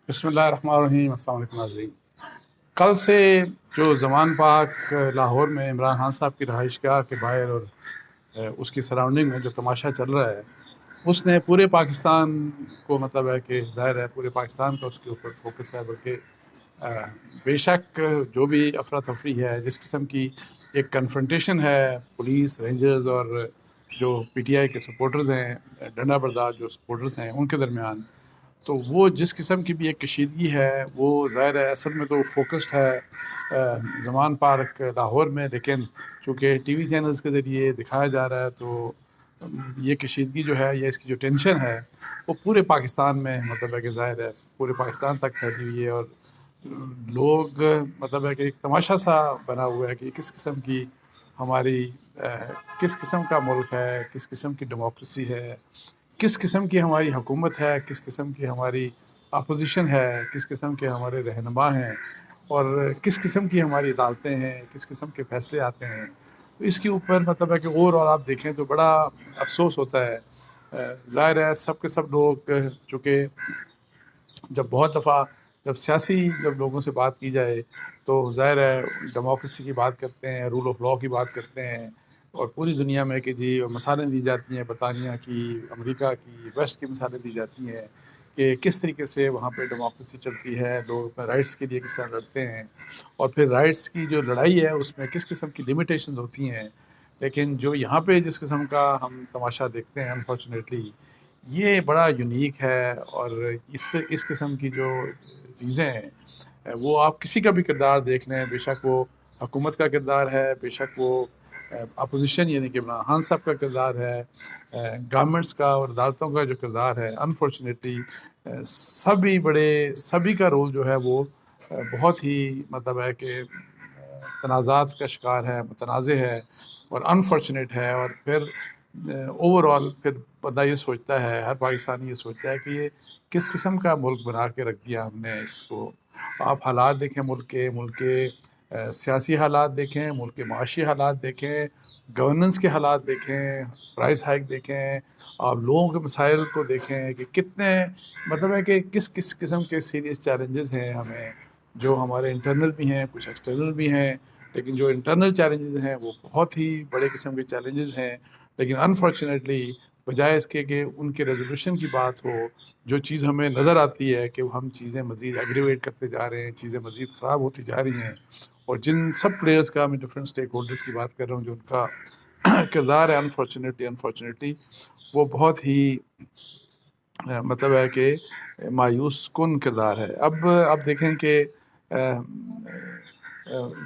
بسم اللہ الرحمن الرحیم۔ السلام علیکم ناظرین۔ کل سے جو زمان پاک لاہور میں عمران خان صاحب کی رہائش گاہ کے باہر اور اس کی سراؤنڈنگ میں جو تماشا چل رہا ہے، اس نے پورے پاکستان کو مطلب ہے کہ ظاہر ہے پورے پاکستان کا اس کے اوپر فوکس ہے، بلکہ بے شک جو بھی افراتفری ہے، جس قسم کی ایک کنفرنٹیشن ہے پولیس رینجرز اور جو پی ٹی آئی کے سپورٹرز ہیں، ڈنڈا بردار جو سپورٹرز ہیں ان کے درمیان، تو وہ جس قسم کی بھی ایک کشیدگی ہے، وہ ظاہر ہے اصل میں تو فوکسڈ ہے زمان پارک لاہور میں، لیکن چونکہ ٹی وی چینلز کے ذریعے دکھایا جا رہا ہے تو یہ کشیدگی جو ہے یا اس کی جو ٹینشن ہے وہ پورے پاکستان میں مطلب ہے کہ ظاہر ہے پورے پاکستان تک پھیلی ہوئی ہے، اور لوگ مطلب ہے کہ ایک تماشا سا بنا ہوا ہے کہ کس قسم کی ہماری کس قسم کا ملک ہے، کس قسم کی ڈیموکریسی ہے، کس قسم کی ہماری حکومت ہے، کس قسم کی ہماری اپوزیشن ہے، کس قسم کے ہمارے رہنما ہیں، اور کس قسم کی ہماری عدالتیں ہیں، کس قسم کے فیصلے آتے ہیں۔ تو اس کے اوپر مطلب ہے کہ اور آپ دیکھیں تو بڑا افسوس ہوتا ہے۔ ظاہر ہے سب کے سب لوگ چونکہ جب بہت دفعہ جب لوگوں سے بات کی جائے تو ظاہر ہے ڈیموکریسی کی بات کرتے ہیں، رول آف لاء کی بات کرتے ہیں، اور پوری دنیا میں کہ جی مثالیں دی جاتی ہیں، برطانیہ کی، امریکہ کی، ویسٹ کی مثالیں دی جاتی ہیں کہ کس طریقے سے وہاں پہ ڈیموکریسی چلتی ہے، لوگ اپنے رائٹس کے لیے کس طرح لڑتے ہیں، اور پھر رائٹس کی جو لڑائی ہے اس میں کس قسم کی لمیٹیشنز ہوتی ہیں۔ لیکن جو یہاں پہ جس قسم کا ہم تماشا دیکھتے ہیں انفارچونیٹلی، یہ بڑا یونیک ہے، اور اس قسم کی جو چیزیں ہیں وہ آپ کسی کا بھی کردار دیکھ لیں، بے شک وہ حکومت کا کردار ہے، بے شک وہ اپوزیشن یعنی کہ عمران خان صاحب کا کردار ہے، گورنمنٹس کا اور عدالتوں کا جو کردار ہے، انفارچونیٹلی سبھی کا رول جو ہے وہ بہت ہی مطلب ہے کہ تنازعات کا شکار ہے، متنازع ہے اور انفارچونیٹ ہے۔ اور پھر اوور آل پھر بندہ یہ سوچتا ہے، ہر پاکستانی یہ سوچتا ہے کہ یہ کس قسم کا ملک بنا کے رکھ دیا ہم نے اس کو۔ آپ حالات دیکھیں ملک کے سیاسی حالات دیکھیں، ملک کے معاشی حالات دیکھیں، گورننس کے حالات دیکھیں، پرائس ہائیک دیکھیں، آپ لوگوں کے مسائل کو دیکھیں کہ کتنے مطلب ہے کہ کس قسم کے سیریس چیلنجز ہیں ہمیں، جو ہمارے انٹرنل بھی ہیں، کچھ ایکسٹرنل بھی ہیں، لیکن جو انٹرنل چیلنجز ہیں وہ بہت ہی بڑے قسم کے چیلنجز ہیں۔ لیکن انفارچونیٹلی بجائے اس کے کہ ان کے ریزولوشن کی بات ہو، جو چیز ہمیں نظر آتی ہے کہ ہم چیزیں مزید ایگریویٹ کرتے جا رہے ہیں، چیزیں مزید خراب ہوتی جا رہی ہیں، اور جن سب پلیئرز کا میں ڈفرینٹ اسٹیک ہولڈرز کی بات کر رہا ہوں جو ان کا کردار ہے انفارچونیٹلی وہ بہت ہی مطلب ہے کہ مایوس کن کردار ہے۔ اب دیکھیں کہ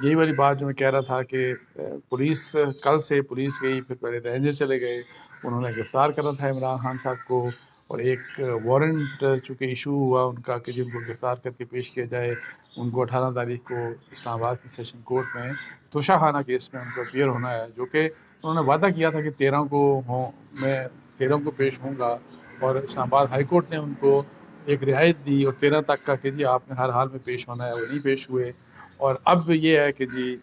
یہی والی بات جو میں کہہ رہا تھا کہ پولیس کل سے پولیس گئی، پھر پہلے رینجر چلے گئے، انہوں نے گرفتار کرنا تھا عمران خان صاحب کو، اور ایک وارنٹ چونکہ ایشو ہوا ان کا کہ جن کو گرفتار کر کے پیش کیا جائے، ان کو 18 تاریخ کو اسلام آباد کی سیشن کورٹ میں توشہ خانہ کیس میں ان کو اپیئر ہونا ہے، جو کہ انہوں نے وعدہ کیا تھا کہ 13 کو پیش ہوں گا، اور اسلام آباد ہائی کورٹ نے ان کو ایک رعایت دی اور 13 تک کا کہ جی آپ نے ہر حال میں پیش ہونا ہے، وہ نہیں پیش ہوئے۔ اور اب یہ ہے کہ جی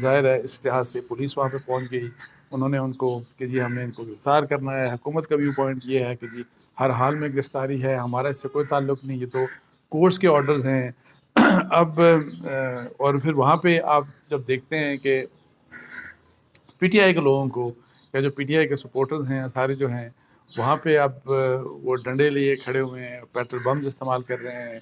ظاہر ہے اس لحاظ سے پولیس وہاں پہ پہنچ گئی، انہوں نے ان کو کہ جی ہم نے ان کو گرفتار کرنا ہے۔ حکومت کا ویو پوائنٹ یہ ہے کہ جی ہر حال میں گرفتاری ہے، ہمارا اس سے کوئی تعلق نہیں، یہ تو کورٹس کے آرڈرز ہیں۔ اب اور پھر وہاں پہ آپ جب دیکھتے ہیں کہ پی ٹی آئی کے لوگوں کو یا جو پی ٹی آئی کے سپورٹرز ہیں سارے جو ہیں وہاں پہ اب وہ ڈنڈے لیے کھڑے ہوئے ہیں، پیٹرول بمز استعمال کر رہے ہیں۔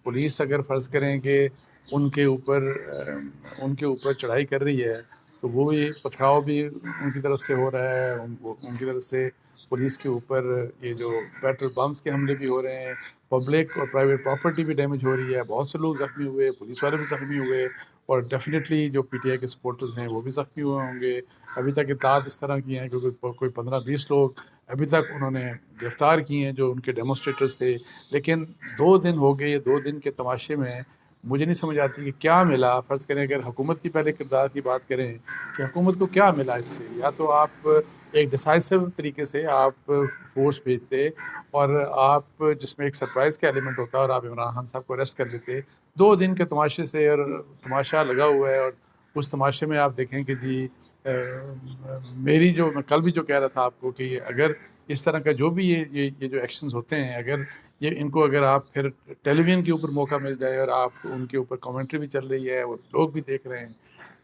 پولیس اگر فرض کریں کہ ان کے اوپر چڑھائی کر رہی ہے تو وہ بھی پتھراؤ بھی ان کی طرف سے ہو رہا ہے، ان کی طرف سے پولیس کے اوپر یہ جو پیٹرول بمز کے حملے بھی ہو رہے ہیں، پبلک اور پرائیویٹ پراپرٹی بھی ڈیمیج ہو رہی ہے، بہت سے لوگ زخمی ہوئے، پولیس والے بھی زخمی ہوئے، اور ڈیفینیٹلی جو پی ٹی آئی کے سپورٹرز ہیں وہ بھی زخمی ہوئے ہوں گے۔ ابھی تک اطلاعات اس طرح کی ہیں کہ کوئی 15-20 لوگ ابھی تک انہوں نے گرفتار کیے ہیں جو ان کے ڈیمونسٹریٹرز تھے۔ لیکن 2 دن ہو گئے، 2 دن کے تماشے میں مجھے نہیں سمجھ آتی کہ کیا ملا۔ فرض کریں اگر حکومت کی پہلے کردار کی بات کریں کہ حکومت کو کیا ملا اس سے، یا تو آپ ایک ڈیسائسو طریقے سے آپ فورس بھیجتے اور آپ جس میں ایک سرپرائز کا ایلیمنٹ ہوتا ہے اور آپ عمران خان صاحب کو اریسٹ کر لیتے 2 دن کے تماشے سے، اور تماشا لگا ہوا ہے، اور اس تماشے میں آپ دیکھیں کہ جی میں کل بھی جو کہہ رہا تھا آپ کو کہ اگر اس طرح کا جو بھی یہ جو ایکشنز ہوتے ہیں، اگر یہ ان کو اگر آپ پھر ٹیلی ویژن کے اوپر موقع مل جائے اور آپ ان کے اوپر کامنٹری بھی چل رہی ہے اور لوگ بھی دیکھ رہے ہیں،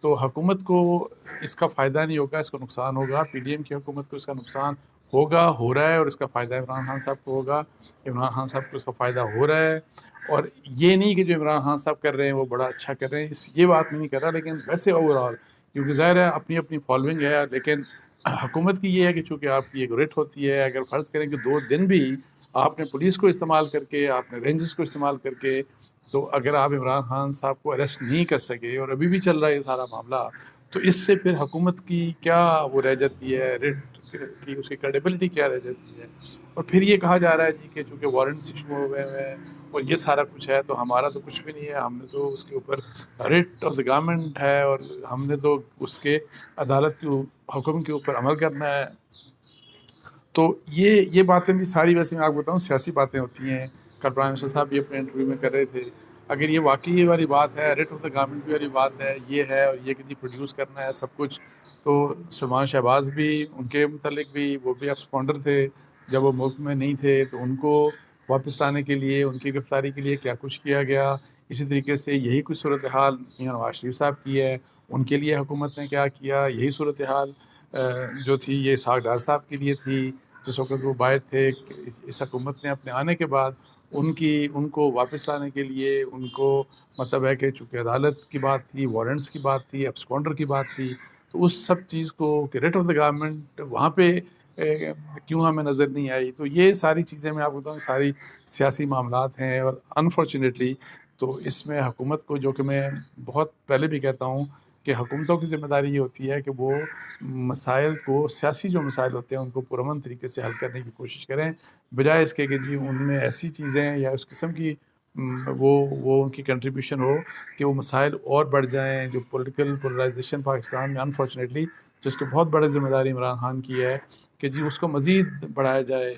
تو حکومت کو اس کا فائدہ نہیں ہوگا، اس کو نقصان ہوگا. پی ڈی ایم کی حکومت کو اس کا نقصان ہوگا، ہو رہا ہے، اور اس کا فائدہ عمران خان صاحب کو ہوگا. عمران خان صاحب کو اس کا فائدہ ہو رہا ہے، اور یہ نہیں کہ جو عمران خان صاحب کر رہے ہیں وہ بڑا اچھا کر رہے ہیں، یہ بات نہیں کر رہا، لیکن ویسے اوور آل کیونکہ ظاہر ہے اپنی اپنی فالوئنگ ہے. لیکن حکومت کی یہ ہے کہ چونکہ آپ کی ایک ریٹ ہوتی ہے، اگر فرض کریں کہ 2 دن بھی آپ نے پولیس کو استعمال کر کے، آپ نے رینجز کو استعمال کر کے، تو اگر آپ عمران خان صاحب کو اریسٹ نہیں کر سکے اور ابھی بھی چل رہا ہے یہ سارا معاملہ، تو اس سے پھر حکومت کی کیا وہ رہ جاتی ہے، ریٹ کی اس کی کریڈیبلٹی کیا رہ جاتی ہے. اور پھر یہ کہا جا رہا ہے جی کہ چونکہ وارنٹس ایشو ہوئے ہیں اور یہ سارا کچھ ہے تو ہمارا تو کچھ بھی نہیں ہے، ہم نے تو اس کے اوپر ریٹ آف دا گورنمنٹ ہے اور ہم نے تو اس کے عدالت کے حکم کے اوپر عمل کرنا ہے. تو یہ باتیں بھی ساری ویسے میں آپ کو بتاؤں سیاسی باتیں ہوتی ہیں. کل پرائم منسٹر صاحب بھی اپنے انٹرویو میں کر رہے تھے، اگر یہ واقعی یہ والی بات ہے، ریٹ آف دا گورنمنٹ والی بات ہے، یہ ہے اور یہ کتنی پروڈیوس کرنا ہے سب کچھ، تو سلمان شہباز بھی ان کے متعلق بھی وہ بھی ایبسکونڈر تھے جب وہ ملک میں نہیں تھے، تو ان کو واپس لانے کے لیے، ان کی گرفتاری کے لیے کیا کچھ کیا گیا. اسی طریقے سے یہی کچھ صورتحال نواز شریف صاحب کی ہے، ان کے لیے حکومت نے کیا کیا. یہی صورتحال جو تھی یہ اسحاق ڈار صاحب کے لیے تھی جس وقت وہ باہر تھے. اس حکومت نے اپنے آنے کے بعد ان کو واپس لانے کے لیے ان کو مطلب ہے کہ چونکہ عدالت کی بات تھی، وارنٹس کی بات تھی، ایبسکونڈر کی بات تھی، تو اس سب چیز کو کہ ریٹ آف دا گورنمنٹ وہاں پہ کیوں ہمیں نظر نہیں آئی. تو یہ ساری چیزیں میں آپ کو بتاؤں ساری سیاسی معاملات ہیں، اور انفارچونیٹلی تو اس میں حکومت کو، جو کہ میں بہت پہلے بھی کہتا ہوں کہ حکومتوں کی ذمہ داری یہ ہوتی ہے کہ وہ مسائل کو، سیاسی جو مسائل ہوتے ہیں ان کو پرامن طریقے سے حل کرنے کی کوشش کریں، بجائے اس کے کہ جی ان میں ایسی چیزیں یا اس قسم کی وہ ان کی کنٹریبیوشن ہو کہ وہ مسائل اور بڑھ جائیں. جو پولیٹیکل پولرائزیشن پاکستان میں انفارچونیٹلی جس کی بہت بڑی ذمہ داری عمران خان کی ہے کہ جی اس کو مزید بڑھایا جائے.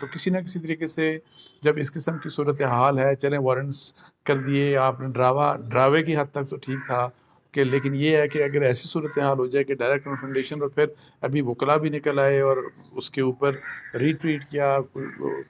تو کسی نہ کسی طریقے سے جب اس قسم کی صورتحال ہے، چلیں وارنٹس کر دیے آپ نے، ڈراوے کی حد تک تو ٹھیک تھا کہ، لیکن یہ ہے کہ اگر ایسی صورتحال ہو جائے کہ ڈائریکٹ کنفرنٹیشن، اور پھر ابھی وکلا بھی نکل آئے اور اس کے اوپر ریٹویٹ کیا،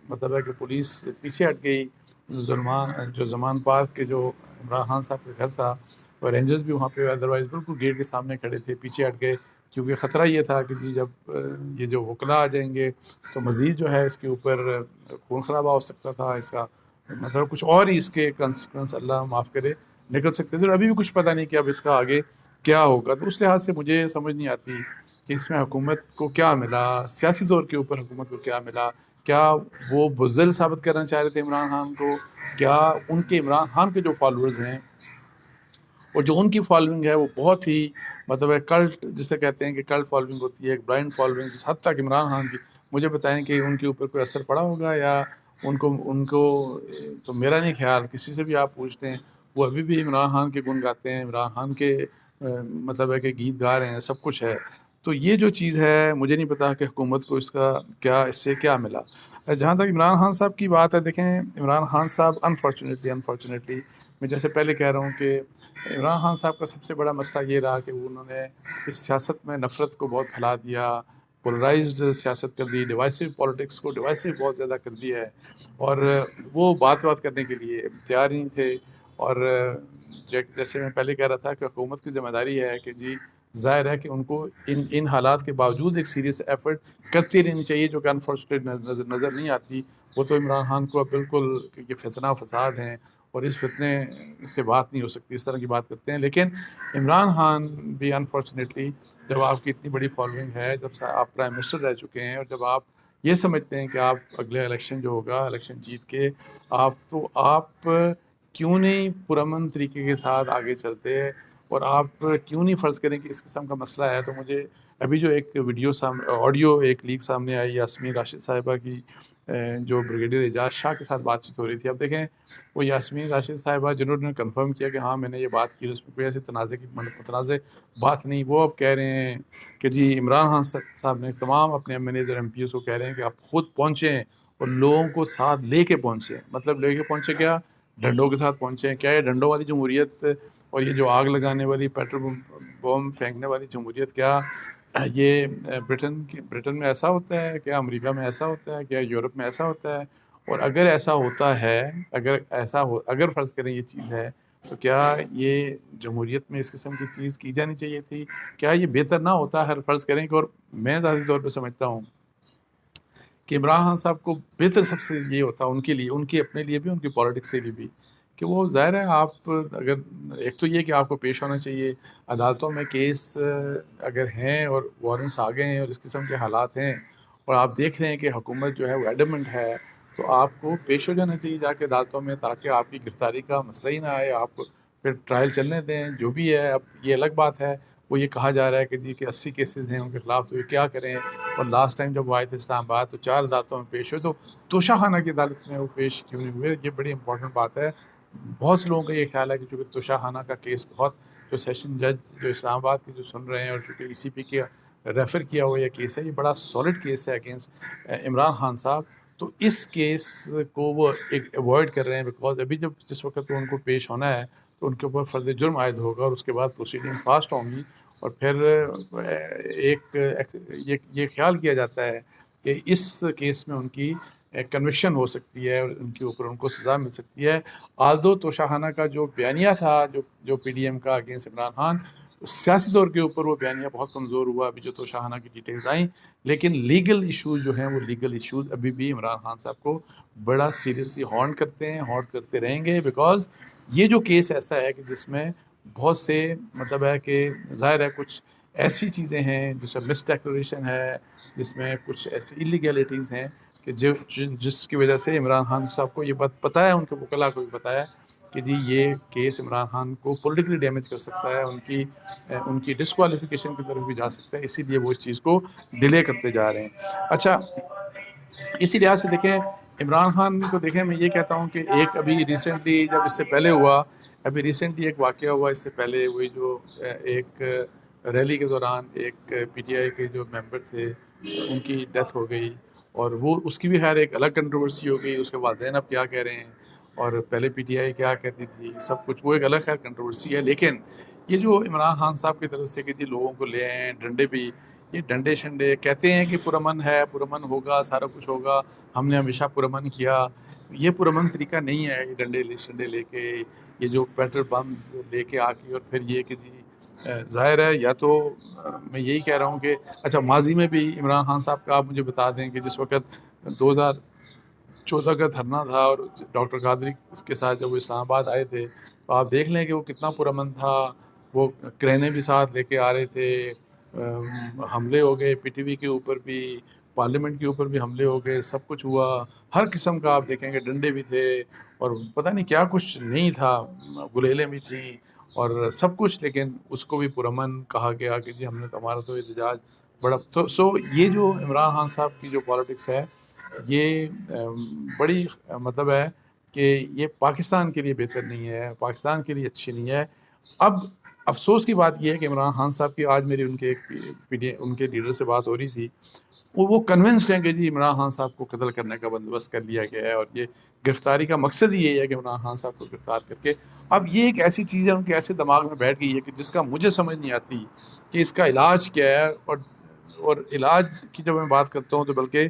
مطلب ہے کہ پولیس پیچھے ہٹ گئی. جو زمان پارک کے جو عمران خان صاحب کا گھر تھا، اور رینجرز بھی وہاں پہ ادروائز بالکل گیٹ کے سامنے کھڑے تھے، پیچھے ہٹ گئے کیونکہ خطرہ یہ تھا کہ جی جب یہ جو وکلا آ جائیں گے تو مزید جو ہے اس کے اوپر خون خرابہ ہو سکتا تھا، اس کا مطلب کچھ اور ہی اس کے کانسیکوینس اللہ معاف کرے نکل سکتے تھے. اور ابھی بھی کچھ پتہ نہیں کہ اب اس کا آگے کیا ہوگا. تو اس لحاظ سے مجھے سمجھ نہیں آتی کہ اس میں حکومت کو کیا ملا، سیاسی طور کے اوپر حکومت کو کیا ملا. کیا وہ بزدل ثابت کرنا چاہ رہے تھے عمران خان کو؟ کیا ان کے عمران خان کے جو فالوورز ہیں اور جو ان کی فالوئنگ ہے وہ بہت ہی مطلب ہے کلٹ، جسے کہتے ہیں کہ کلٹ فالوئنگ ہوتی ہے، ایک بلائنڈ فالوئنگ، جس حد تک عمران خان کی، مجھے بتائیں کہ ان کے اوپر کوئی اثر پڑا ہوگا یا ان کو تو میرا نہیں خیال. کسی سے بھی آپ پوچھتے ہیں وہ ابھی بھی عمران خان کے گن گاتے ہیں، عمران خان کے مطلب ہے کہ گیت گا رہے ہیں، سب کچھ ہے. تو یہ جو چیز ہے مجھے نہیں پتا کہ حکومت کو اس کا کیا، اس سے کیا ملا. جہاں تک عمران خان صاحب کی بات ہے، دیکھیں عمران خان صاحب انفارچونیٹلی میں جیسے پہلے کہہ رہا ہوں کہ عمران خان صاحب کا سب سے بڑا مسئلہ یہ رہا کہ انہوں نے اس سیاست میں نفرت کو بہت پھیلا دیا، پولرائزڈ سیاست کر دی، ڈیوائسو پالیٹکس کو ڈیوائسو بہت زیادہ کر دیا ہے، اور وہ بات کرنے کے لیے تیار نہیں تھے. اور جیسے میں پہلے کہہ رہا تھا کہ حکومت کی ذمہ داری ہے کہ جی ظاہر ہے کہ ان کو ان حالات کے باوجود ایک سیریس ایفرٹ کرتی رہنی چاہیے، جو کہ انفارچونیٹ نظر نہیں آتی. وہ تو عمران خان کو بالکل کہ فتنہ فساد ہیں اور اس فتنے سے بات نہیں ہو سکتی، اس طرح کی بات کرتے ہیں. لیکن عمران خان بھی انفارچونیٹلی جب آپ کی اتنی بڑی فالوئنگ ہے، جب آپ پرائم منسٹر رہ چکے ہیں، اور جب آپ یہ سمجھتے ہیں کہ آپ اگلے الیکشن جو ہوگا، الیکشن جیت کے آپ کیوں نہیں پرامن طریقے کے ساتھ آگے چلتے، اور آپ کیوں نہیں فرض کریں کہ اس قسم کا مسئلہ ہے. تو مجھے ابھی جو ایک آڈیو ایک لیک سامنے آئی یاسمین راشد صاحبہ کی، جو بریگیڈیئر اعجاز شاہ کے ساتھ بات چیت ہو رہی تھی. اب دیکھیں وہ یاسمین راشد صاحبہ جنہوں نے کنفرم کیا کہ ہاں میں نے یہ بات کی، اس میں کوئی ایسے متنازع بات نہیں. وہ اب کہہ رہے ہیں کہ جی عمران خان صاحب نے تمام اپنے ایم این ایز اور ایم پی ایز کو کہہ رہے ہیں کہ آپ خود پہنچیں اور لوگوں کو ساتھ لے کے پہنچیں. مطلب لے کے پہنچے کیا؟ ڈنڈوں کے ساتھ پہنچیں. کیا یہ ڈنڈوں والی جمہوریت اور یہ جو آگ لگانے والی، پیٹرول بم پھینکنے والی جمہوریت، کیا یہ برٹن میں ایسا ہوتا ہے؟ کیا امریکہ میں ایسا ہوتا ہے؟ کیا یورپ میں ایسا ہوتا ہے؟ اور اگر ایسا ہوتا ہے، اگر فرض کریں یہ چیز ہے، تو کیا یہ جمہوریت میں اس قسم کی چیز کی جانی چاہیے تھی؟ کیا یہ بہتر نہ ہوتا ہر فرض کریں کہ، اور میں ذاتی طور پہ سمجھتا ہوں کہ عمران خان صاحب کو بہتر سب سے یہ ہوتا ان کے لیے، ان کے اپنے لیے بھی، ان کی پالیٹکس کے لیے بھی، کہ وہ ظاہر ہے آپ اگر ایک تو یہ کہ آپ کو پیش ہونا چاہیے عدالتوں میں، کیس اگر ہیں اور وارنٹس آ گئے ہیں اور اس قسم کے حالات ہیں اور آپ دیکھ رہے ہیں کہ حکومت جو ہے وہ ایڈمنٹ ہے، تو آپ کو پیش ہو جانا چاہیے جا کے عدالتوں میں، تاکہ آپ کی گرفتاری کا مسئلہ ہی نہ آئے، آپ پھر ٹرائل چلنے دیں جو بھی ہے۔ اب یہ الگ بات ہے، وہ یہ کہا جا رہا ہے کہ جی کہ 80 کیسز ہیں ان کے خلاف، تو یہ کیا کریں؟ اور لاسٹ ٹائم جب وہ آئے تھے اسلام آباد تو 4 عدالتوں میں پیش ہوئے، تو توشہ خانہ کی عدالت میں وہ پیش کیوں نہیں ہوئے؟ یہ بڑی امپورٹنٹ بات ہے۔ بہت سے لوگوں کا یہ خیال ہے کہ چونکہ توشہ خانہ کا کیس بہت، جو سیشن جج جو اسلام آباد کے جو سن رہے ہیں، اور چونکہ ای سی پی کے ریفر کیا ہوا یہ کیس ہے، یہ بڑا سالڈ کیس ہے اگینسٹ عمران خان صاحب، تو اس کیس کو وہ ایوائڈ کر رہے ہیں، بیکاز ابھی جس وقت ان کو پیش ہونا ہے تو ان کے اوپر فرض جرم عائد ہوگا، اور اس کے بعد پروسیڈنگ فاسٹ ہوں گی، اور پھر ایک یہ خیال کیا جاتا ہے کہ اس کیس میں ان کی کنوکشن ہو سکتی ہے اور ان کے اوپر ان کو سزا مل سکتی ہے۔ آلدو توشہ خانہ کا جو بیانیہ تھا جو پی ڈی ایم کا اگینسٹ عمران خان، سیاسی طور کے اوپر وہ بیانیہ بہت کمزور ہوا ابھی جو توشہ خانہ کی ڈیٹیلز آئیں، لیکن لیگل ایشوز جو ہیں، وہ لیگل ایشوز ابھی بھی عمران خان صاحب کو بڑا سیریسلی ہانٹ کرتے ہیں، ہانٹ کرتے رہیں گے، بیکاز یہ جو کیس ایسا ہے کہ جس میں بہت سے مطلب ہے کہ ظاہر ہے کچھ ایسی چیزیں ہیں جس میں مس ڈیکلریشن ہے، جس میں کچھ ایسی ایلیگیلٹیز ہیں کہ جس کی وجہ سے عمران خان صاحب کو یہ بات پتہ ہے، ان کے وکلاء کو بھی پتہ ہے کہ جی یہ کیس عمران خان کو پولیٹیکلی ڈیمیج کر سکتا ہے، ان کی ڈسکوالیفیکیشن کی طرف بھی جا سکتا ہے، اسی لیے وہ اس چیز کو ڈیلے کرتے جا رہے ہیں۔ اچھا، اسی لحاظ سے دیکھیں عمران خان کو دیکھیں، میں یہ کہتا ہوں کہ ایک ابھی ریسنٹلی جب اس سے پہلے ہوا، ابھی ریسنٹلی ایک واقعہ ہوا اس سے پہلے، وہی جو ایک ریلی کے دوران ایک پی ٹی آئی کے جو ممبر تھے ان کی ڈیتھ ہو گئی، اور وہ اس کی بھی خیر ایک الگ کنٹروورسی ہو گئی، اس کے والدین اب کیا کہہ رہے ہیں اور پہلے پی ٹی آئی کیا کہتی تھی، سب کچھ وہ ایک الگ خیر کنٹروورسی ہے۔ لیکن یہ جو عمران خان صاحب کی طرف سے کہ جی لوگوں کو لے آئیں ڈنڈے بھی، یہ ڈنڈے شنڈے کہتے ہیں کہ پرامن ہے، پرامن ہوگا، سارا کچھ ہوگا، ہم نے ہمیشہ پرامن کیا، یہ پرامن طریقہ نہیں ہے۔ یہ ڈنڈے شنڈے لے کے، یہ جو پیٹرول بمز لے کے آ کے، اور پھر یہ کہ جی ظاہر ہے، یا تو میں یہی کہہ رہا ہوں کہ اچھا ماضی میں بھی عمران خان صاحب کا آپ مجھے بتا دیں کہ جس وقت 2014 کا دھرنا تھا اور ڈاکٹر قادری اس کے ساتھ جب وہ اسلام آباد آئے تھے، تو آپ دیکھ لیں کہ وہ کتنا پرامن تھا، وہ کرینے بھی ساتھ لے کے آ رہے تھے، حملے ہو گئے پی ٹی وی کے اوپر بھی، پارلیمنٹ کے اوپر بھی حملے ہو گئے، سب کچھ ہوا، ہر قسم کا آپ دیکھیں گے ڈنڈے بھی تھے، اور پتہ نہیں کیا کچھ نہیں تھا، گلیلیں بھی تھیں اور سب کچھ، لیکن اس کو بھی پرامن کہا گیا کہ جی ہم نے تمہارا تو احتجاج بڑا سو یہ جو عمران خان صاحب کی جو پالیٹکس ہے، یہ بڑی مطلب ہے کہ یہ پاکستان کے لیے بہتر نہیں ہے، پاکستان کے لیے اچھی نہیں ہے۔ اب افسوس کی بات یہ ہے کہ عمران خان صاحب کی آج میری ان کے لیڈر سے بات ہو رہی تھی، وہ کنونسڈ ہیں کہ جی عمران خان صاحب کو قتل کرنے کا بندوبست کر لیا گیا ہے، اور یہ گرفتاری کا مقصد ہی یہی ہے کہ عمران خان صاحب کو گرفتار کر کے، اب یہ ایک ایسی چیز ہے ان کے ایسے دماغ میں بیٹھ گئی ہے کہ جس کا مجھے سمجھ نہیں آتی کہ اس کا علاج کیا ہے، اور علاج کی جب میں بات کرتا ہوں تو بلکہ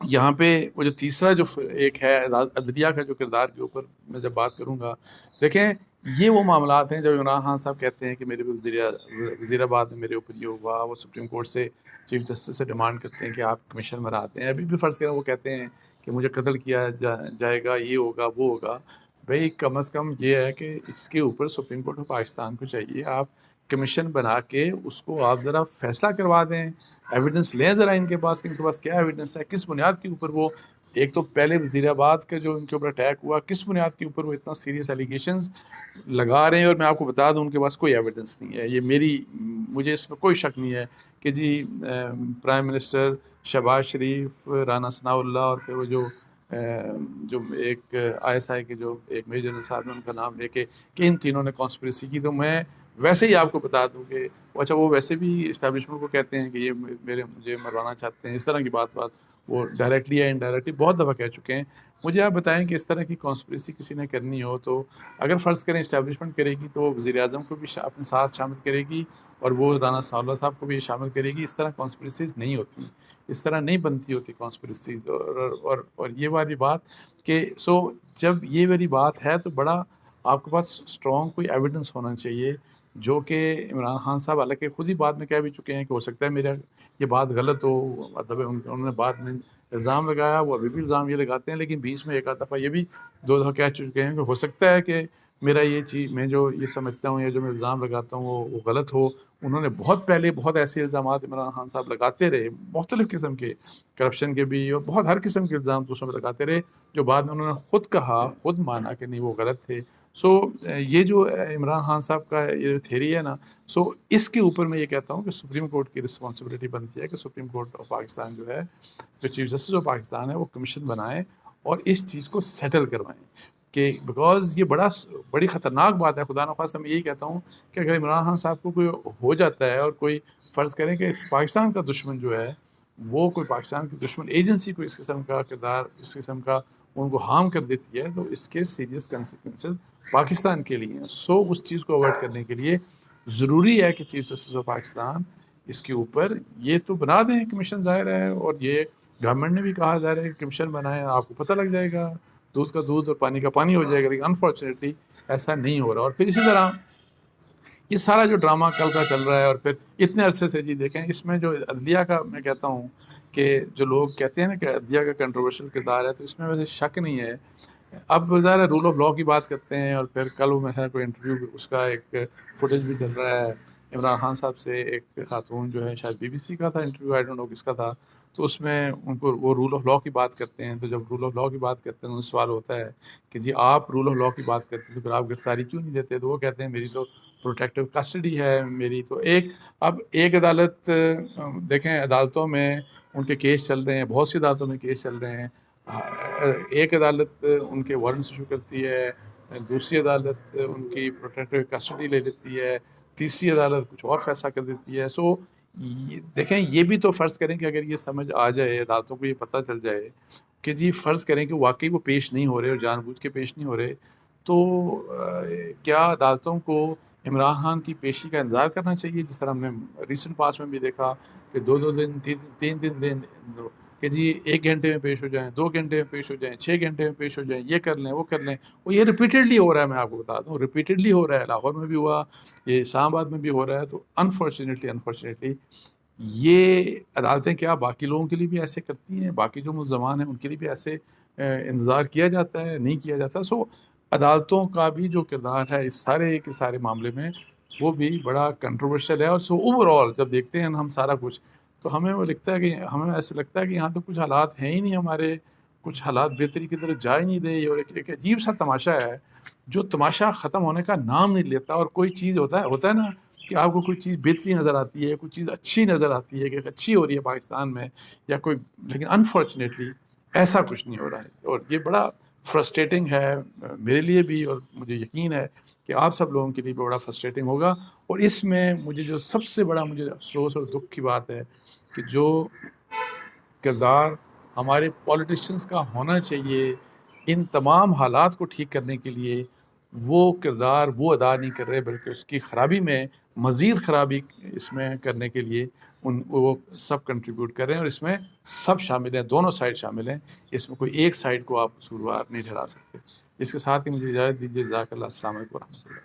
یہاں پہ وہ جو تیسرا جو ایک ہے عدلیہ کا جو کردار کے اوپر میں جب بات کروں گا، دیکھیں یہ وہ معاملات ہیں جب عمران خان صاحب کہتے ہیں کہ میرے وزیر آباد میں میرے اوپر یہ ہوا، وہ سپریم کورٹ سے چیف جسٹس سے ڈیمانڈ کرتے ہیں کہ آپ کمیشن بناتے ہیں، ابھی بھی فرض کریں وہ کہتے ہیں کہ مجھے قتل کیا جائے گا، یہ ہوگا وہ ہوگا، بھئی کم از کم یہ ہے کہ اس کے اوپر سپریم کورٹ آف پاکستان کو چاہیے آپ کمیشن بنا کے اس کو آپ ذرا فیصلہ کروا دیں، ایویڈنس لیں ذرا ان کے پاس کہ ان کے پاس کیا ایویڈنس ہے، کس بنیاد کے اوپر وہ ایک تو پہلے وزیر آباد کا جو ان کے اوپر اٹیک ہوا، کس بنیاد کے اوپر وہ اتنا سیریس ایلیگیشنز لگا رہے ہیں، اور میں آپ کو بتا دوں ان کے پاس کوئی ایویڈنس نہیں ہے۔ یہ مجھے اس میں کوئی شک نہیں ہے کہ جی پرائم منسٹر شہباز شریف، رانا ثناء اللہ، اور پھر وہ جو ایک آئی ایس آئی کے جو ایک میجر صاحب نے ان کا نام لے کے کہ ان تینوں نے کانسپریسی کی، تو میں ویسے ہی آپ کو بتا دوں کہ اچھا وہ ویسے بھی اسٹیبلشمنٹ کو کہتے ہیں کہ یہ مجھے مروانا چاہتے ہیں، اس طرح کی بات وہ ڈائریکٹلی یا انڈائریکٹلی بہت دفعہ کہہ چکے ہیں۔ مجھے آپ بتائیں کہ اس طرح کی کانسپریسی کسی نے کرنی ہو تو اگر فرض کریں اسٹیبلشمنٹ کرے گی تو وزیر اعظم کو بھی اپنے ساتھ شامل کرے گی، اور وہ رانا ثاؤاللہ صاحب کو بھی شامل کرے گی۔ اس طرح کانسپریسیز نہیں ہوتی، اس طرح نہیں بنتی ہوتی کانسپریسیز۔ اور یہ والی بات کہ جب یہ والی بات ہے تو بڑا آپ کے پاس اسٹرانگ کوئی ایویڈنس ہونا چاہیے، جو کہ عمران خان صاحب حالانکہ خود ہی بعد میں کہہ بھی چکے ہیں کہ ہو سکتا ہے میرا یہ بات غلط ہو، مطلب انہوں نے بعد میں الزام لگایا، وہ ابھی بھی الزام یہ لگاتے ہیں، لیکن بیچ میں ایک آدھ دفعہ یہ بھی 2 دفعہ کہہ چکے ہیں کہ ہو سکتا ہے کہ میرا یہ چیز میں جو یہ سمجھتا ہوں یا جو میں الزام لگاتا ہوں وہ غلط ہو۔ انہوں نے بہت پہلے بہت ایسے الزامات عمران خان صاحب لگاتے رہے، مختلف قسم کے کرپشن کے بھی، اور بہت ہر قسم کے الزام دوسروں پہ لگاتے رہے، جو بعد میں انہوں نے خود کہا، خود مانا کہ نہیں وہ غلط تھے۔ یہ جو عمران خان صاحب کا یہ تھیری ہے نا، اس کے اوپر میں یہ کہتا ہوں کہ سپریم کورٹ کی رسپانسبلٹی بنتی ہے کہ سپریم کورٹ آف پاکستان جو ہے، جو چیف جسٹس آف پاکستان ہے، وہ کمیشن بنائیں اور اس چیز کو سیٹل کروائیں، کہ بیکاز یہ بڑی خطرناک بات ہے۔ خدا نخواستہ میں یہی کہتا ہوں کہ اگر عمران خان صاحب کو کوئی ہو جاتا ہے، اور کوئی فرض کریں کہ پاکستان کا دشمن جو ہے وہ کوئی پاکستان کی دشمن ایجنسی کو اس قسم کا کردار، اس قسم کا ان کو ہارم کر دیتی ہے، تو اس کے سیریس کنسیکوینسز پاکستان کے لیے ہیں۔ اس چیز کو اوائڈ کرنے کے لیے ضروری ہے کہ چیف جسٹس آف پاکستان اس کے اوپر یہ تو بنا دیں کمیشن، ظاہر ہے، اور یہ گورنمنٹ نے بھی کہا ظاہر ہے کہ کمیشن بنائیں، آپ کو پتہ لگ جائے گا، دودھ کا دودھ اور پانی کا پانی ہو جائے گا، لیکن انفارچونیٹلی ایسا نہیں ہو رہا۔ اور پھر اسی طرح یہ سارا جو ڈرامہ کل کا چل رہا ہے، اور پھر اتنے عرصے سے جی دیکھیں اس میں جو عدلیہ کا میں کہتا ہوں کہ جو لوگ کہتے ہیں نا کہ عدلیہ کا کنٹروورشل کردار ہے، تو اس میں ویسے شک نہیں ہے۔ اب ظاہر رول آف لا کی بات کرتے ہیں، اور پھر کل وہ میرا کوئی انٹرویو اس کا ایک فوٹیج بھی چل رہا ہے عمران خان صاحب سے، ایک خاتون جو ہے شاید بی بی سی کا تھا انٹرویو، آئی ڈونٹ نو کس کا تھا، تو اس میں ان کو وہ رول آف لا کی بات کرتے ہیں۔ تو جب رول آف لا کی بات کرتے ہیں تو سوال ہوتا ہے کہ جی آپ رول آف لا کی بات کرتے ہیں تو پھر آپ گرفتاری کیوں نہیں دیتے؟ تو وہ کہتے ہیں میری تو پروٹیکٹیو کسٹڈی ہے میری تو ایک عدالت، دیکھیں عدالتوں میں ان کے کیس چل رہے ہیں، بہت سی عدالتوں میں کیس چل رہے ہیں، ایک عدالت ان کے وارنٹس ایشو کرتی ہے، دوسری عدالت ان کی پروٹیکٹیو کسٹڈی لے لیتی ہے، تیسری عدالت کچھ اور فیصلہ کر دیتی ہے۔ دیکھیں یہ بھی تو فرض کریں کہ اگر یہ سمجھ آ جائے، عدالتوں کو یہ پتہ چل جائے کہ جی فرض کریں کہ واقعی وہ پیش نہیں ہو رہے اور جان بوجھ کے پیش نہیں ہو رہے، تو کیا عدالتوں کو عمران خان کی پیشی کا انتظار کرنا چاہیے؟ جس طرح ہم نے ریسنٹ پاس میں بھی دیکھا کہ 2 دن 3 دن کہ جی 1 گھنٹے میں پیش ہو جائیں، 2 گھنٹے میں پیش ہو جائیں، 6 گھنٹے میں پیش ہو جائیں، یہ کر لیں وہ کر لیں۔ وہ یہ ریپیٹیڈلی ہو رہا ہے، میں آپ کو بتا دوں ریپیٹیڈلی ہو رہا ہے، لاہور میں بھی ہوا، یہ اسلام آباد میں بھی ہو رہا ہے۔ تو انفارچونیٹلی یہ عدالتیں کیا باقی لوگوں کے لیے بھی ایسے کرتی ہیں؟ باقی جو ملزمان ہیں ان کے لیے بھی ایسے انتظار کیا جاتا ہے؟ نہیں کیا جاتا۔ عدالتوں کا بھی جو کردار ہے اس سارے کے سارے معاملے میں وہ بھی بڑا کنٹروورشل ہے۔ اور اوور آل جب دیکھتے ہیں ہم سارا کچھ، تو ہمیں وہ لگتا ہے کہ ہمیں ایسے لگتا ہے کہ یہاں تو کچھ حالات ہیں ہی نہیں، ہمارے کچھ حالات بہتری کی طرف جا ہی نہیں رہے، اور ایک عجیب سا تماشا ہے جو تماشا ختم ہونے کا نام نہیں لیتا۔ اور کوئی چیز ہوتا ہے نا کہ آپ کو کوئی چیز بہتری نظر آتی ہے، کوئی چیز اچھی نظر آتی ہے کہ اچھی ہو رہی ہے پاکستان میں یا کوئی، لیکن انفارچونیٹلی ایسا کچھ نہیں ہو رہا ہے، اور یہ بڑا فرسٹریٹنگ ہے میرے لیے بھی، اور مجھے یقین ہے کہ آپ سب لوگوں کے لیے بھی بڑا فرسٹریٹنگ ہوگا۔ اور اس میں مجھے جو سب سے بڑا مجھے افسوس اور دکھ کی بات ہے کہ جو کردار ہمارے پولیٹیشنز کا ہونا چاہیے ان تمام حالات کو ٹھیک کرنے کے لیے، وہ کردار وہ ادا نہیں کر رہے، بلکہ اس کی خرابی میں مزید خرابی اس میں کرنے کے لیے وہ سب کنٹریبیوٹ کر رہے ہیں، اور اس میں سب شامل ہیں، دونوں سائڈ شامل ہیں، اس میں کوئی ایک سائڈ کو آپ قصوروار نہیں ٹھہرا سکتے۔ اس کے ساتھ ہی مجھے اجازت دیجیے، جزاک اللہ، السلام علیکم ورحمۃ اللہ۔